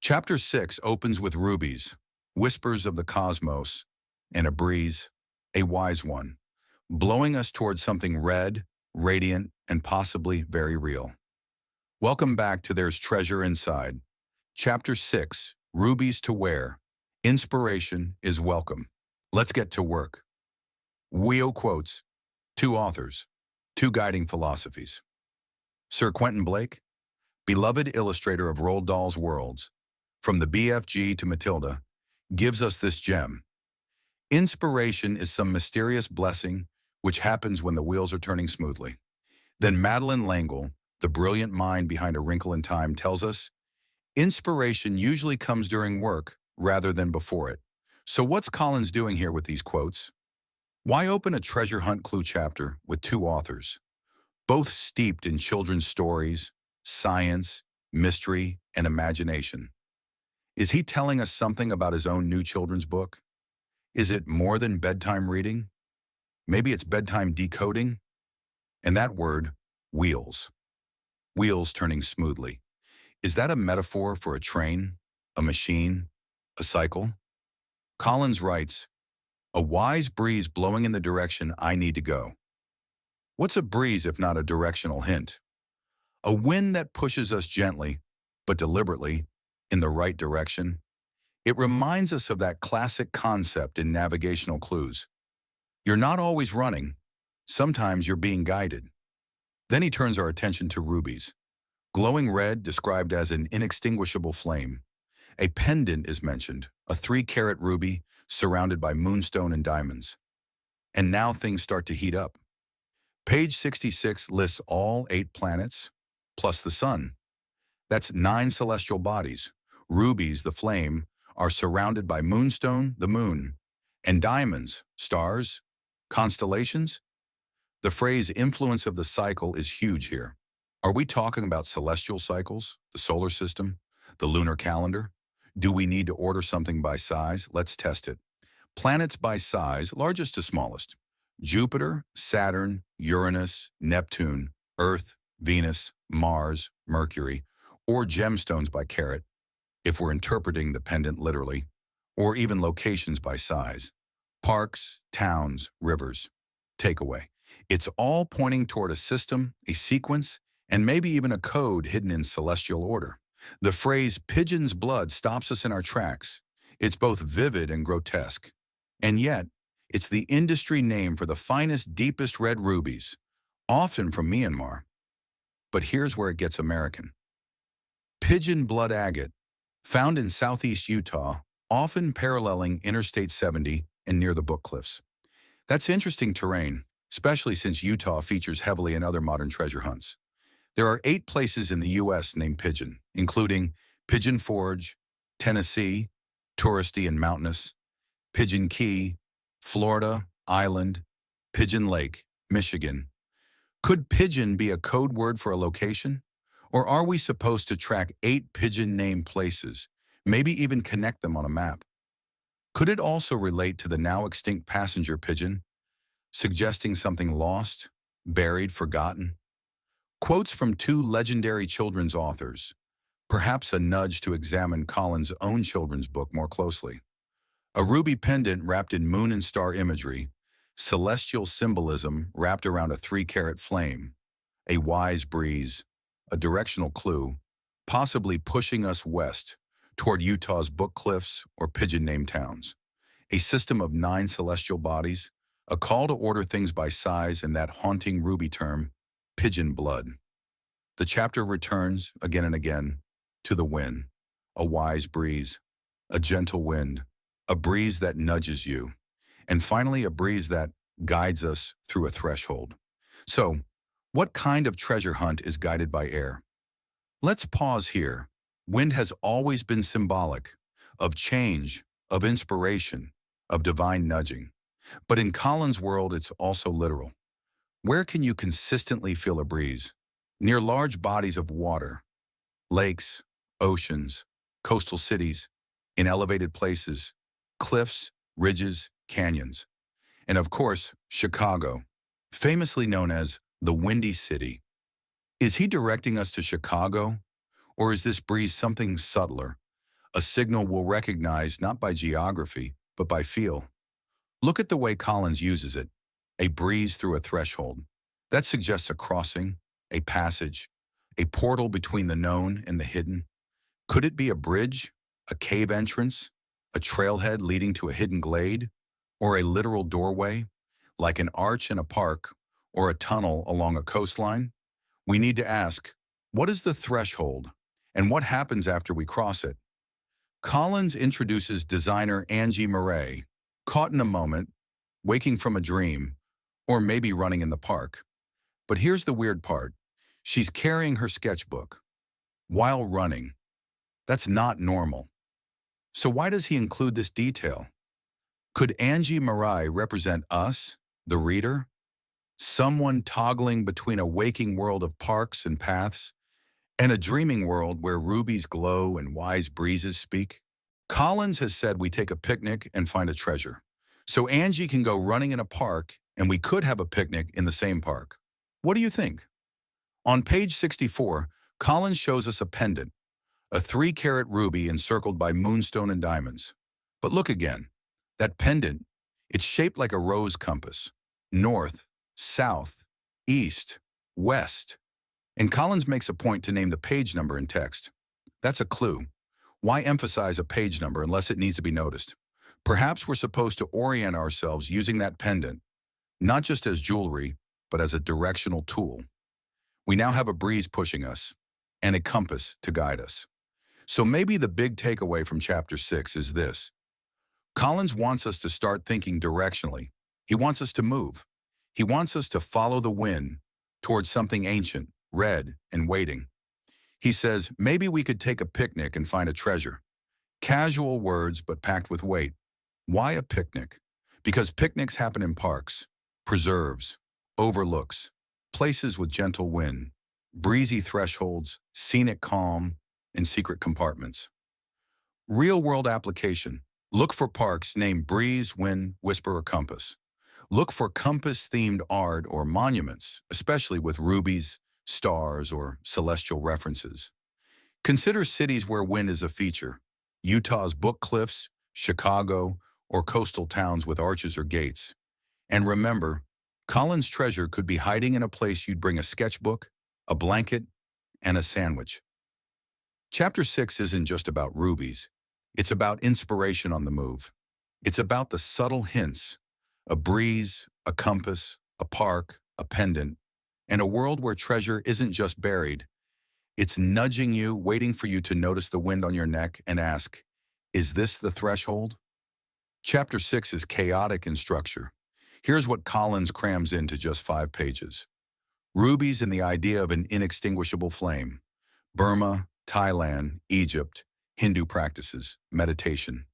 Chapter 6 opens with rubies, whispers of the cosmos, and a breeze, a wise one, blowing us towards something red, radiant, and possibly very real. Welcome back to There's Treasure Inside. Chapter 6, Rubies to Wear. Inspiration is welcome. Let's get to work. Wheel quotes, two authors, two guiding philosophies. Sir Quentin Blake, beloved illustrator of Roald Dahl's worlds, from the BFG to Matilda, gives us this gem. Inspiration is some mysterious blessing which happens when the wheels are turning smoothly. Then Madeline L'Engle, the brilliant mind behind A Wrinkle in Time, tells us, inspiration usually comes during work rather than before it. So what's Collins doing here with these quotes? Why open a treasure hunt clue chapter with two authors, both steeped in children's stories, science, mystery, and imagination? Is he telling us something about his own new children's book? Is it more than bedtime reading? Maybe it's bedtime decoding? And that word, wheels. Wheels turning smoothly. Is that a metaphor for a train, a machine, a cycle? Collins writes, a wise breeze blowing in the direction I need to go. What's a breeze if not a directional hint? A wind that pushes us gently, but deliberately, in the right direction. It reminds us of that classic concept in navigational clues. You're not always running. Sometimes you're being guided. Then he turns our attention to rubies. Glowing red described as an inextinguishable flame. A pendant is mentioned, a 3-carat ruby surrounded by moonstone and diamonds. And now things start to heat up. Page 66 lists all 8 planets, plus the sun. That's 9 celestial bodies. Rubies, the flame, are surrounded by moonstone, the moon, and diamonds, stars, constellations. The phrase influence of the cycle is huge here. Are we talking about celestial cycles, the solar system, the lunar calendar? Do we need to order something by size? Let's test it. Planets by size, largest to smallest. Jupiter, Saturn, Uranus, Neptune, Earth, Venus, Mars, Mercury, or gemstones by carat, if we're interpreting the pendant literally, or even locations by size. Parks, towns, rivers. Takeaway. It's all pointing toward a system, a sequence, and maybe even a code hidden in celestial order. The phrase pigeon's blood stops us in our tracks. It's both vivid and grotesque. And yet, it's the industry name for the finest, deepest red rubies, often from Myanmar. But here's where it gets American. Pigeon blood agate, found in southeast Utah, often paralleling Interstate 70 and near the Book Cliffs. That's interesting terrain, especially since Utah features heavily in other modern treasure hunts. There are 8 places in the U.S. named Pigeon, including Pigeon Forge, Tennessee, touristy and mountainous, Pigeon Key, Florida, Island, Pigeon Lake, Michigan. Could pigeon be a code word for a location? Or are we supposed to track 8 pigeon-named places, maybe even connect them on a map? Could it also relate to the now extinct passenger pigeon, suggesting something lost, buried, forgotten? Quotes from 2 legendary children's authors, perhaps a nudge to examine Collins' own children's book more closely. A ruby pendant wrapped in moon and star imagery, celestial symbolism wrapped around a 3-carat flame, a wise breeze, a directional clue, possibly pushing us west toward Utah's Book Cliffs or pigeon-named towns. A system of 9 celestial bodies, a call to order things by size, and that haunting ruby term, pigeon blood. The chapter returns, again and again, to the wind, a wise breeze, a gentle wind, a breeze that nudges you, and finally a breeze that guides us through a threshold. So, what kind of treasure hunt is guided by air? Let's pause here. Wind has always been symbolic of change, of inspiration, of divine nudging. But in Collins' world, it's also literal. Where can you consistently feel a breeze? Near large bodies of water, lakes, oceans, coastal cities, in elevated places, cliffs, ridges, canyons. And of course, Chicago, famously known as the Windy City. Is he directing us to Chicago? Or is this breeze something subtler, a signal we'll recognize not by geography, but by feel. Look at the way Collins uses it. A breeze through a threshold. That suggests a crossing, a passage, a portal between the known and the hidden. Could it be a bridge, a cave entrance, a trailhead leading to a hidden glade, or a literal doorway, like an arch in a park or a tunnel along a coastline? We need to ask, what is the threshold, and what happens after we cross it? Collins introduces designer Angie Marei, caught in a moment, waking from a dream, or maybe running in the park. But here's the weird part. She's carrying her sketchbook while running. That's not normal. So why does he include this detail? Could Angie Marei represent us, the reader? Someone toggling between a waking world of parks and paths and a dreaming world where rubies glow and wise breezes speak? Collins has said we take a picnic and find a treasure. So Angie can go running in a park and we could have a picnic in the same park. What do you think? On page 64, Collins shows us a pendant, a 3-carat ruby encircled by moonstone and diamonds. But look again. That pendant, it's shaped like a rose compass. North, south, east, west. And Collins makes a point to name the page number in text. That's a clue. Why emphasize a page number unless it needs to be noticed? Perhaps we're supposed to orient ourselves using that pendant, not just as jewelry, but as a directional tool. We now have a breeze pushing us and a compass to guide us. So maybe the big takeaway from chapter 6 is this. Collins wants us to start thinking directionally. He wants us to move. He wants us to follow the wind towards something ancient, red, and waiting. He says, maybe we could take a picnic and find a treasure. Casual words, but packed with weight. Why a picnic? Because picnics happen in parks, preserves, overlooks, places with gentle wind, breezy thresholds, scenic calm, and secret compartments. Real-world application. Look for parks named Breeze, Wind, Whisper, or Compass. Look for compass-themed art or monuments, especially with rubies, stars, or celestial references. Consider cities where wind is a feature. Utah's Book Cliffs, Chicago, or coastal towns with arches or gates. And remember, Collins' treasure could be hiding in a place you'd bring a sketchbook, a blanket, and a sandwich. Chapter 6 isn't just about rubies. It's about inspiration on the move. It's about the subtle hints, a breeze, a compass, a park, a pendant, and a world where treasure isn't just buried. It's nudging you, waiting for you to notice the wind on your neck and ask, is this the threshold? Chapter 6 is chaotic in structure. Here's what Collins crams into just 5 pages. Rubies and the idea of an inextinguishable flame. Burma, Thailand, Egypt, Hindu practices, meditation.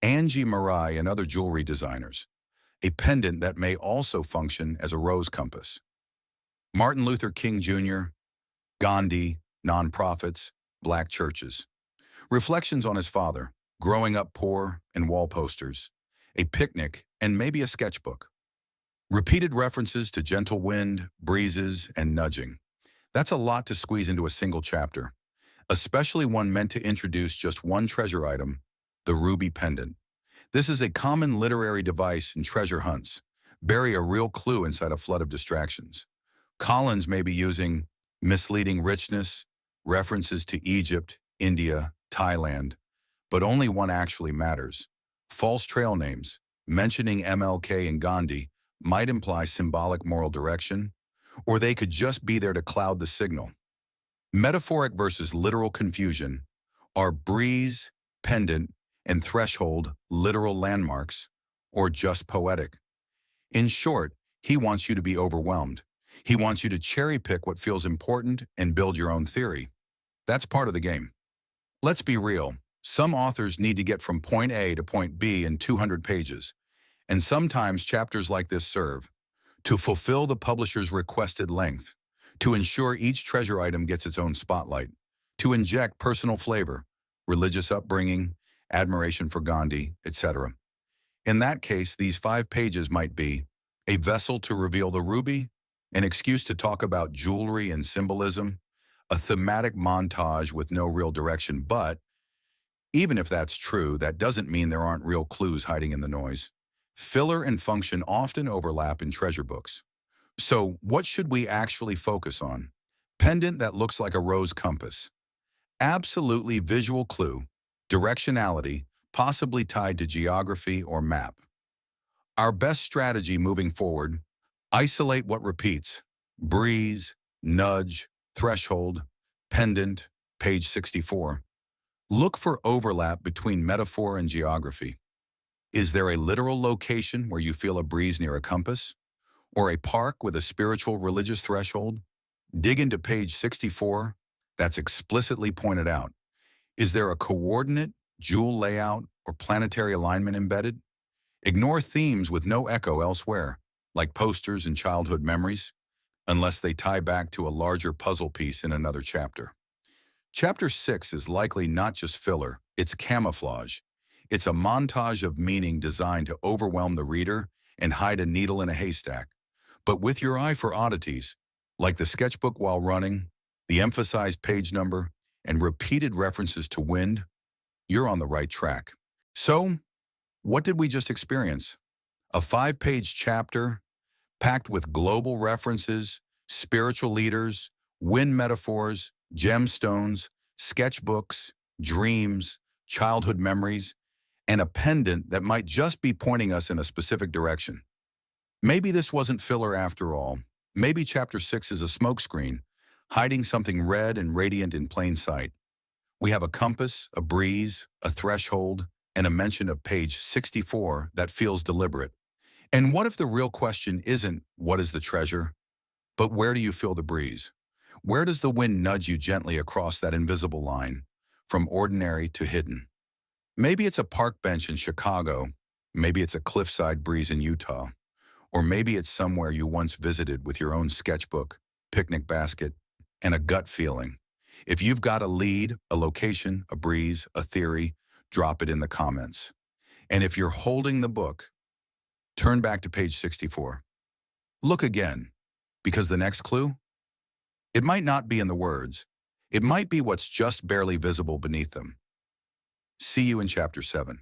Angie Marei and other jewelry designers. A pendant that may also function as a rose compass. Martin Luther King Jr., Gandhi, nonprofits, black churches. Reflections on his father, growing up poor, and wall posters. A picnic, and maybe a sketchbook. Repeated references to gentle wind, breezes, and nudging. That's a lot to squeeze into a single chapter, especially one meant to introduce just one treasure item, the ruby pendant. This is a common literary device in treasure hunts. Bury a real clue inside a flood of distractions. Collins may be using misleading richness, references to Egypt, India, Thailand, but only one actually matters. False trail names, mentioning MLK and Gandhi, might imply symbolic moral direction, or they could just be there to cloud the signal. Metaphoric versus literal confusion. Are breeze, pendant, and threshold literal landmarks, or just poetic? In short, he wants you to be overwhelmed. He wants you to cherry-pick what feels important and build your own theory. That's part of the game. Let's be real. Some authors need to get from point A to point B in 200 pages, and sometimes chapters like this serve to fulfill the publisher's requested length, to ensure each treasure item gets its own spotlight, to inject personal flavor, religious upbringing, admiration for Gandhi, etc. In that case, these 5 pages might be a vessel to reveal the ruby, an excuse to talk about jewelry and symbolism, a thematic montage with no real direction, but Even if that's true, that doesn't mean there aren't real clues hiding in the noise. Filler and function often overlap in treasure books. So what should we actually focus on? Pendant that looks like a rose compass. Absolutely visual clue. Directionality, possibly tied to geography or map. Our best strategy moving forward, isolate what repeats. Breeze, nudge, threshold, pendant, page 64. Look for overlap between metaphor and geography. Is there a literal location where you feel a breeze near a compass? Or a park with a spiritual religious threshold? Dig into page 64. That's explicitly pointed out. Is there a coordinate, jewel layout, or planetary alignment embedded? Ignore themes with no echo elsewhere, like posters and childhood memories, unless they tie back to a larger puzzle piece in another chapter. Chapter 6 is likely not just filler, it's camouflage. It's a montage of meaning designed to overwhelm the reader and hide a needle in a haystack. But with your eye for oddities, like the sketchbook while running, the emphasized page number, and repeated references to wind, you're on the right track. So, what did we just experience? A 5-page chapter packed with global references, spiritual leaders, wind metaphors, gemstones, sketchbooks, dreams, childhood memories, and a pendant that might just be pointing us in a specific direction. Maybe this wasn't filler after all. Maybe Chapter 6 is a smokescreen, hiding something red and radiant in plain sight. We have a compass, a breeze, a threshold, and a mention of page 64 that feels deliberate. And what if the real question isn't, what is the treasure, but where do you feel the breeze? Where does the wind nudge you gently across that invisible line, from ordinary to hidden? Maybe it's a park bench in Chicago, maybe it's a cliffside breeze in Utah, or maybe it's somewhere you once visited with your own sketchbook, picnic basket, and a gut feeling. If you've got a lead, a location, a breeze, a theory, drop it in the comments. And if you're holding the book, turn back to page 64. Look again, because the next clue, it might not be in the words. It might be what's just barely visible beneath them. See you in Chapter 7.